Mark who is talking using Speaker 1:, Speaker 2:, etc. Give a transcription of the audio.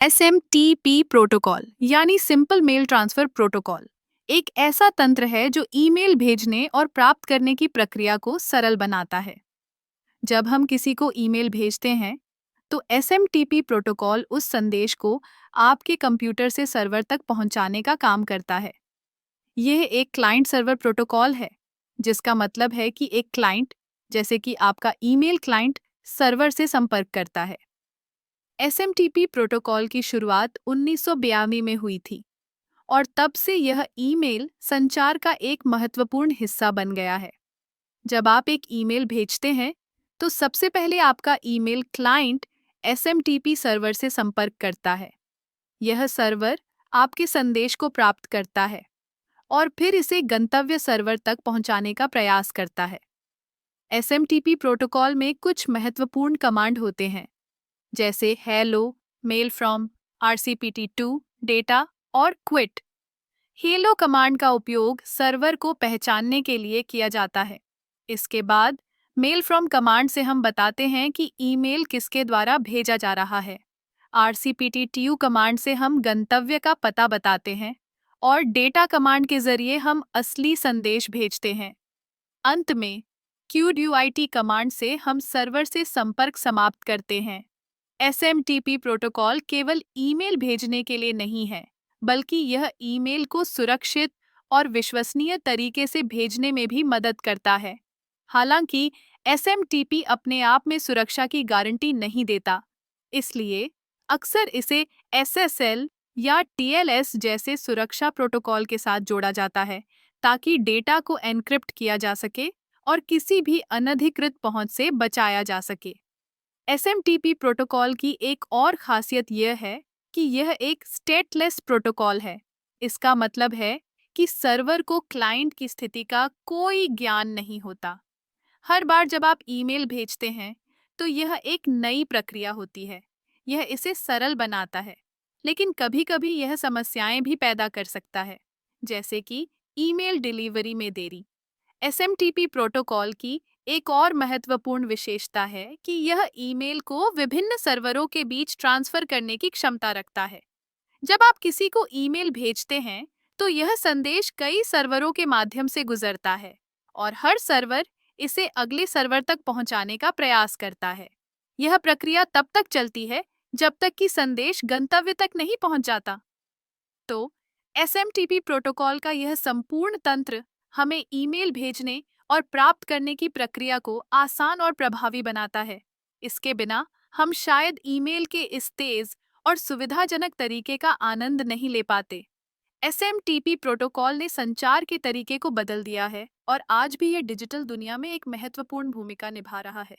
Speaker 1: SMTP protocol यानी simple mail transfer protocol एक ऐसा तंत्र है जो ईमेल भेजने और प्राप्त करने की प्रक्रिया को सरल बनाता है। जब हम किसी को ईमेल भेजते हैं, तो SMTP प्रोटोकॉल उस संदेश को आपके कंप्यूटर से सर्वर तक पहुंचाने का काम करता है। यह एक क्लाइंट सर्वर प्रोटोकॉल है, जिसका मतलब है कि एक क्लाइंट, जैसे कि आपका ईमेल क्लाइंट, सर्वर से संपर्क करता है। SMTP प्रोटोकॉल की शुरुआत 1982 में हुई थी और तब से यह ईमेल संचार का एक महत्वपूर्ण हिस्सा बन गया है। जब आप एक ईमेल भेजते हैं, तो सबसे पहले आपका ईमेल क्लाइंट SMTP सर्वर से संपर्क करता है। यह सर्वर आपके संदेश को प्राप्त करता है और फिर इसे गंतव्य सर्वर तक पहुंचाने का प्रयास करता है। SMTP प्रोटोकॉल में कुछ महत्वपूर्ण कमांड होते हैं, जैसे hello, mail from, RCPT2, data और क्विट। हेलो कमांड का उपयोग सर्वर को पहचानने के लिए किया जाता है। इसके बाद मेल फ्रॉम कमांड से हम बताते हैं कि ईमेल किसके द्वारा भेजा जा रहा है। RCPT2 कमांड से हम गंतव्य का पता बताते हैं और डेटा कमांड के जरिए हम असली संदेश भेजते हैं। अंत में QUIT कमांड से हम सर्वर से संपर्क समाप्त करते हैं। SMTP प्रोटोकॉल केवल ईमेल भेजने के लिए नहीं है, बल्कि यह ईमेल को सुरक्षित और विश्वसनीय तरीके से भेजने में भी मदद करता है। हालांकि SMTP अपने आप में सुरक्षा की गारंटी नहीं देता, इसलिए अक्सर इसे SSL या TLS जैसे सुरक्षा प्रोटोकॉल के साथ जोड़ा जाता है, ताकि डेटा को एन्क्रिप्ट किया जा सके और किसी भी अनधिकृत पहुंच से बचाया जा सके। SMTP प्रोटोकॉल की एक और खासियत यह है कि यह एक स्टेटलेस प्रोटोकॉल है। इसका मतलब है कि सर्वर को क्लाइंट की स्थिति का कोई ज्ञान नहीं होता। हर बार जब आप ईमेल भेजते हैं, तो यह एक नई प्रक्रिया होती है। यह इसे सरल बनाता है, लेकिन कभी-कभी यह समस्याएं भी पैदा कर सकता है, जैसे कि ईमेल डिलीवरी में देरी। SMTP प्रोटोकॉल की एक और महत्वपूर्ण विशेषता है कि यह ईमेल को विभिन्न सर्वरों के बीच ट्रांसफर करने की क्षमता रखता है। जब आप किसी को ईमेल भेजते हैं, तो यह संदेश कई सर्वरों के माध्यम से गुजरता है और हर सर्वर इसे अगले सर्वर तक पहुंचाने का प्रयास करता है। यह प्रक्रिया तब तक चलती है जब तक कि संदेश गंतव्य तक नहीं पहुंच जाता। तो SMTP प्रोटोकॉल का यह संपूर्ण तंत्र हमें ईमेल भेजने और प्राप्त करने की प्रक्रिया को आसान और प्रभावी बनाता है। इसके बिना हम शायद ईमेल के इस तेज और सुविधाजनक तरीके का आनंद नहीं ले पाते। SMTP प्रोटोकॉल ने संचार के तरीके को बदल दिया है और आज भी यह डिजिटल दुनिया में एक महत्वपूर्ण भूमिका निभा रहा है।